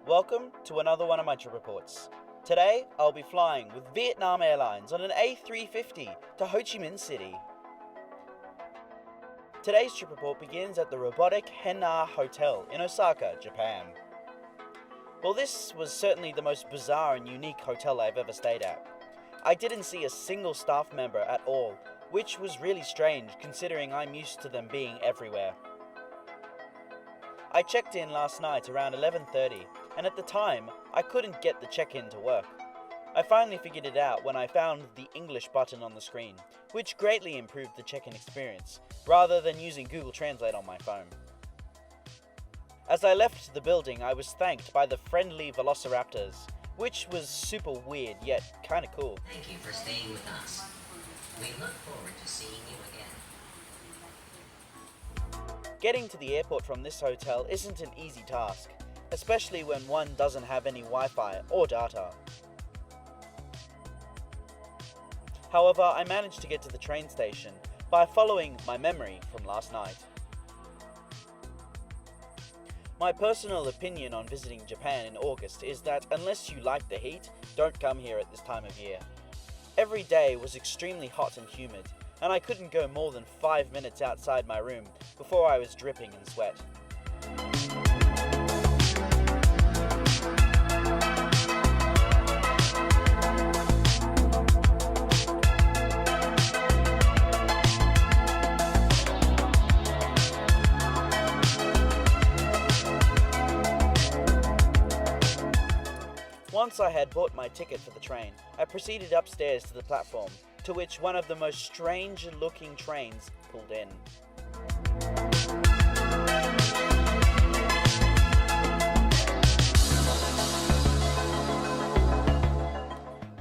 Welcome to another one of my trip reports. Today, I'll be flying with Vietnam Airlines on an A350 to Ho Chi Minh City. Today's trip report begins at the robotic Hanoi Hotel in Osaka, Japan. Well, this was certainly the most bizarre and unique hotel I've ever stayed at. I didn't see a single staff member at all, which was really strange considering I'm used to them being everywhere. I checked in last night around 11:30, and at the time, I couldn't get the check-in to work. I finally figured it out when I found the English button on the screen, which greatly improved the check-in experience, rather than using Google Translate on my phone. As I left the building, I was thanked by the friendly velociraptors, which was super weird yet kinda cool. Thank you for staying with us. We look forward to seeing you again. Getting to the airport from this hotel isn't an easy task, especially when one doesn't have any Wi-Fi or data. However, I managed to get to the train station by following my memory from last night. My personal opinion on visiting Japan in August is that unless you like the heat, don't come here at this time of year. Every day was extremely hot and humid, and I couldn't go more than 5 minutes outside my room before I was dripping in sweat. Once I had bought my ticket for the train, I proceeded upstairs to the platform, to which one of the most strange-looking trains pulled in.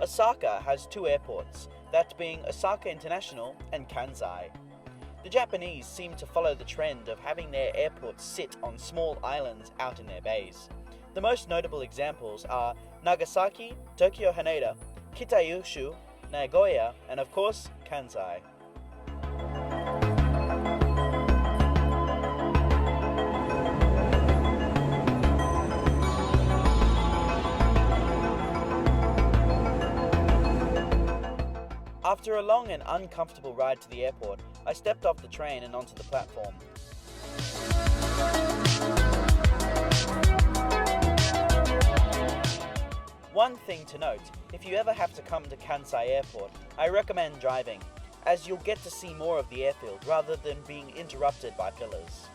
Osaka has two airports, that being Osaka International and Kansai. The Japanese seem to follow the trend of having their airports sit on small islands out in their bays. The most notable examples are Nagasaki, Tokyo Haneda, Kitayushu, Nagoya, and of course, Kansai. After a long and uncomfortable ride to the airport, I stepped off the train and onto the platform. One thing to note, if you ever have to come to Kansai Airport, I recommend driving, as you'll get to see more of the airfield rather than being interrupted by pillars.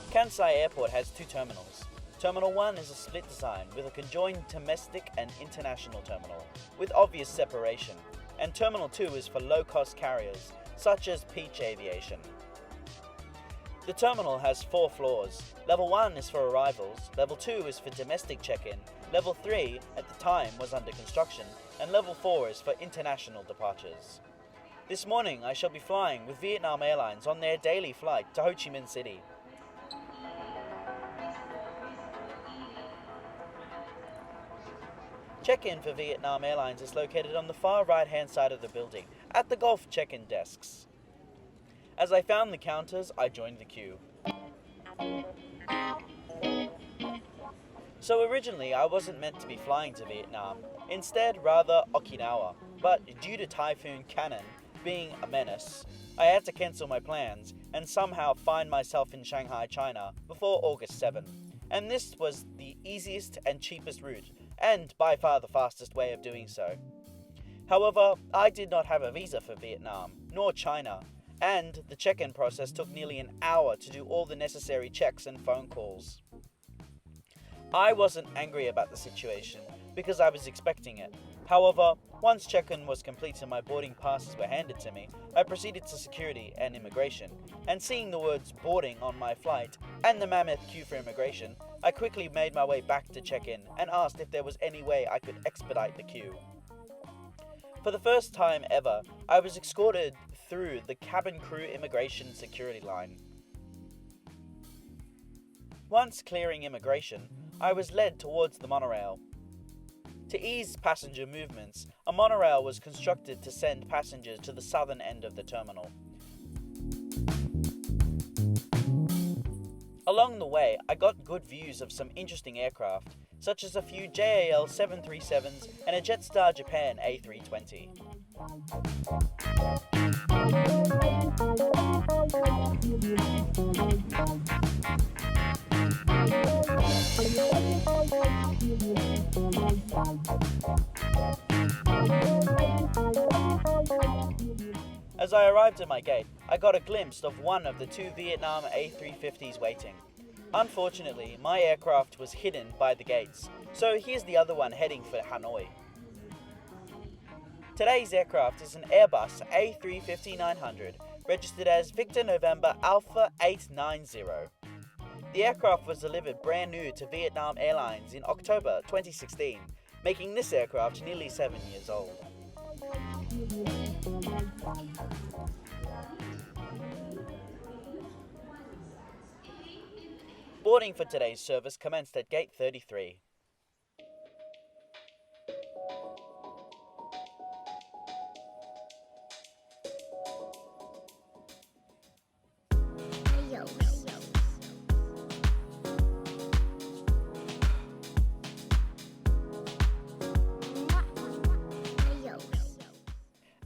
Kansai Airport has two terminals. Terminal 1 is a split design with a conjoined domestic and international terminal, with obvious separation, and Terminal 2 is for low-cost carriers, such as Peach Aviation. The terminal has 4 floors. Level 1 is for arrivals, Level 2 is for domestic check-in, Level 3 at the time was under construction, and Level 4 is for international departures. This morning I shall be flying with Vietnam Airlines on their daily flight to Ho Chi Minh City. Check-in for Vietnam Airlines is located on the far right-hand side of the building, at the Golf check-in desks. As I found the counters, I joined the queue. So originally, I wasn't meant to be flying to Vietnam, instead rather Okinawa, but due to Typhoon Cannon being a menace, I had to cancel my plans and somehow find myself in Shanghai, China before August 7. And this was the easiest and cheapest route, and by far the fastest way of doing so. However, I did not have a visa for Vietnam, nor China, and the check-in process took nearly an hour to do all the necessary checks and phone calls. I wasn't angry about the situation, because I was expecting it. However, once check-in was complete and my boarding passes were handed to me, I proceeded to security and immigration, and seeing the words boarding on my flight and the mammoth queue for immigration, I quickly made my way back to check-in and asked if there was any way I could expedite the queue. For the first time ever, I was escorted through the cabin crew immigration security line. Once clearing immigration, I was led towards the monorail. To ease passenger movements, a monorail was constructed to send passengers to the southern end of the terminal. Along the way, I got good views of some interesting aircraft, such as a few JAL 737s and a Jetstar Japan A320. As I arrived at my gate, I got a glimpse of one of the two Vietnam A350s waiting. Unfortunately, my aircraft was hidden by the gates, so here's the other one heading for Hanoi. Today's aircraft is an Airbus A350-900, registered as Victor November Alpha 890. The aircraft was delivered brand new to Vietnam Airlines in October 2016, making this aircraft nearly 7 years old. Boarding for today's service commenced at Gate 33.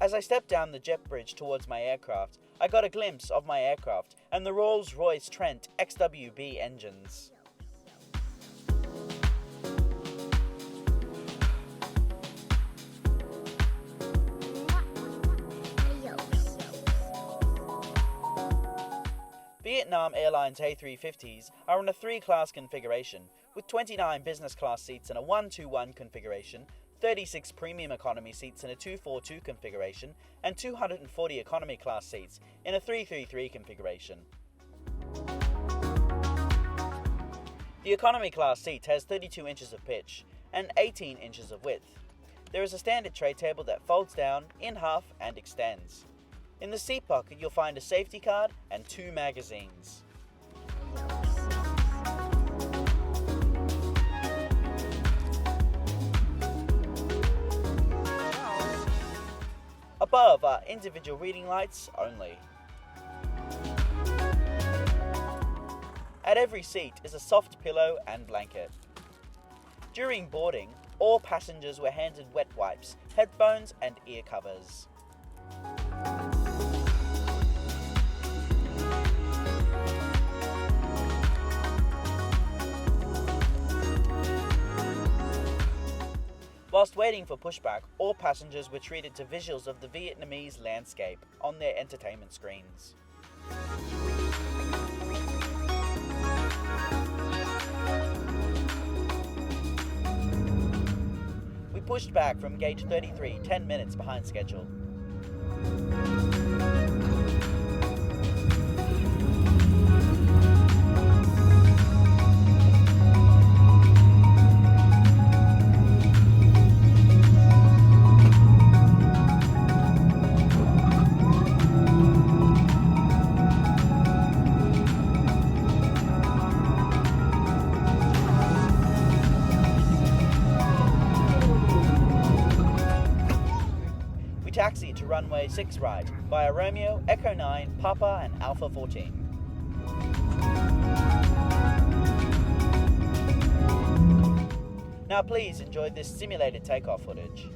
As I stepped down the jet bridge towards my aircraft, I got a glimpse of my aircraft and the Rolls-Royce Trent XWB engines. Vietnam Airlines A350s are in a 3-class configuration, with 29 business class seats in a 1-2-1 configuration, 36 premium economy seats in a 2-4-2 configuration, and 240 economy class seats in a 3-3-3 configuration. The economy class seat has 32 inches of pitch and 18 inches of width. There is a standard tray table that folds down in half and extends. In the seat pocket you'll find a safety card and 2 magazines. Above are individual reading lights only. At every seat is a soft pillow and blanket. During boarding, all passengers were handed wet wipes, headphones and ear covers. Whilst waiting for pushback, all passengers were treated to visuals of the Vietnamese landscape on their entertainment screens. We pushed back from gate 33 10 minutes behind schedule. Taxi to runway 6 right via Romeo, Echo 9, Papa and Alpha 14. Now please enjoy this simulated takeoff footage.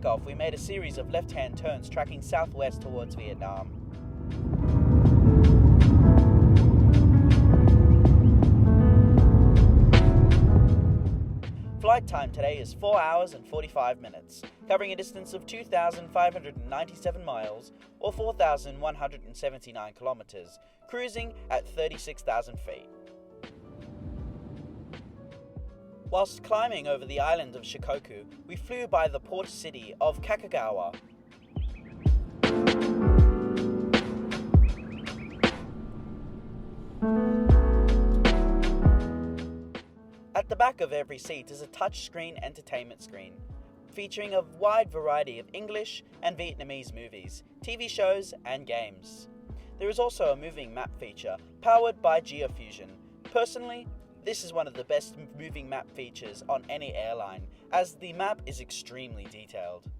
takeoff, we made a series of left-hand turns tracking southwest towards Vietnam. Flight time today is 4 hours and 45 minutes, covering a distance of 2,597 miles or 4,179 kilometers, cruising at 36,000 feet. Whilst climbing over the island of Shikoku, we flew by the port city of Kakagawa. At the back of every seat is a touchscreen entertainment screen, featuring a wide variety of English and Vietnamese movies, TV shows, and games. There is also a moving map feature, powered by Geofusion. Personally, this is one of the best moving map features on any airline, as the map is extremely detailed.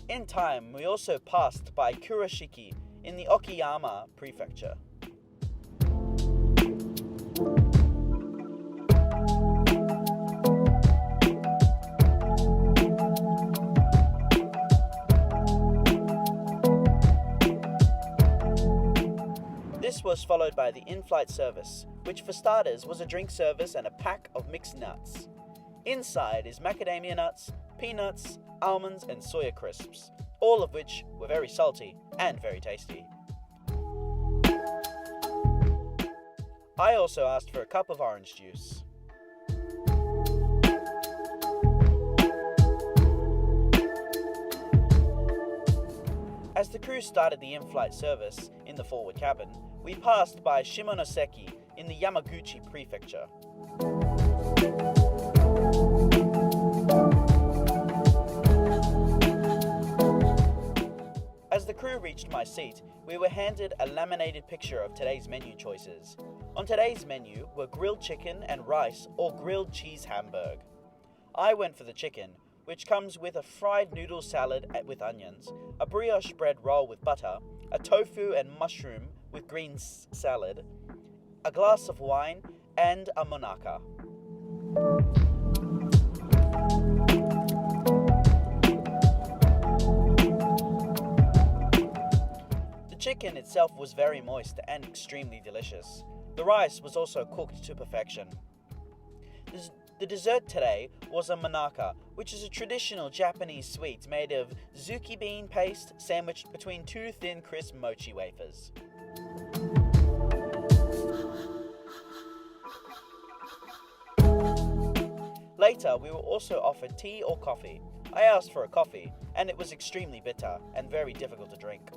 In time, we also passed by Kurashiki in the Okayama prefecture. This was followed by the in-flight service, which for starters was a drink service and a pack of mixed nuts. Inside is macadamia nuts, peanuts, almonds and soya crisps, all of which were very salty and very tasty. I also asked for a cup of orange juice. As the crew started the in-flight service in the forward cabin, we passed by Shimonoseki in the Yamaguchi prefecture. As the crew reached my seat, we were handed a laminated picture of today's menu choices. On today's menu were grilled chicken and rice or grilled cheese hamburg. I went for the chicken, which comes with a fried noodle salad with onions, a brioche bread roll with butter, a tofu and mushroom with green salad, a glass of wine, and a monaka. The chicken itself was very moist and extremely delicious. The rice was also cooked to perfection. The dessert today was a monaka, which is a traditional Japanese sweet made of zuki bean paste sandwiched between two thin crisp mochi wafers. Later, we were also offered tea or coffee. I asked for a coffee, and it was extremely bitter and very difficult to drink.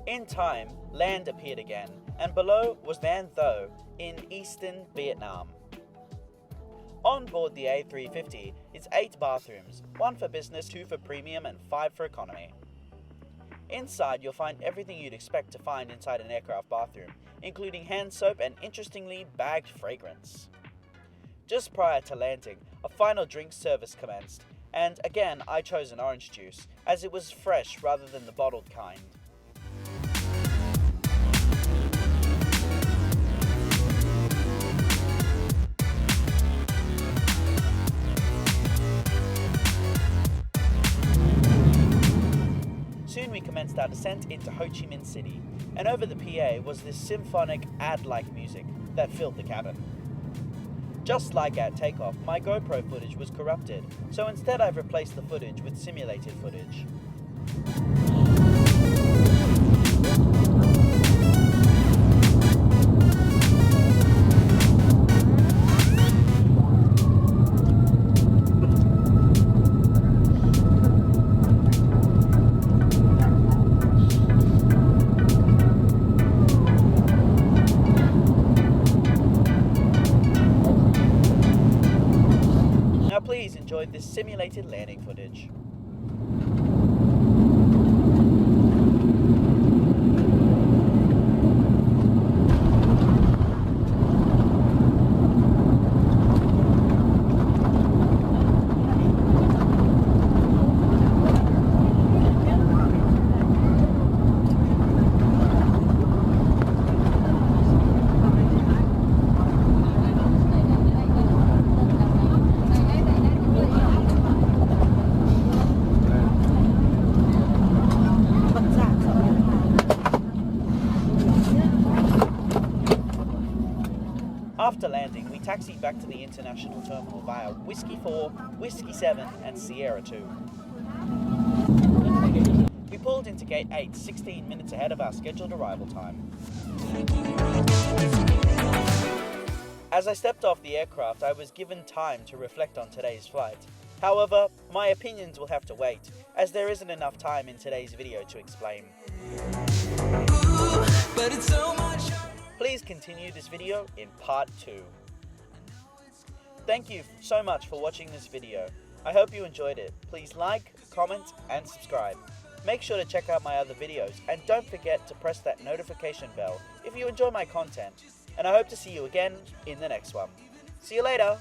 In time, land appeared again, and below was Van Tho in eastern Vietnam. On board the A350 is 8 bathrooms, 1 for business, 2 for premium, and 5 for economy. Inside, you'll find everything you'd expect to find inside an aircraft bathroom, including hand soap and, interestingly, bagged fragrance. Just prior to landing, a final drink service commenced, and again I chose an orange juice, as it was fresh rather than the bottled kind. our descent into Ho Chi Minh City, and over the PA was this symphonic ad-like music that filled the cabin. Just like at takeoff, my GoPro footage was corrupted, so instead I've replaced the footage with simulated footage. Now please enjoy this simulated landing footage. After landing, we taxied back to the international terminal via Whiskey 4, Whiskey 7 and Sierra 2. We pulled into Gate 8 16 minutes ahead of our scheduled arrival time. As I stepped off the aircraft, I was given time to reflect on today's flight. However, my opinions will have to wait, as there isn't enough time in today's video to explain. Please continue this video in part 2. Thank you so much for watching this video. I hope you enjoyed it. Please like, comment and subscribe. Make sure to check out my other videos and don't forget to press that notification bell if you enjoy my content. And I hope to see you again in the next one. See you later!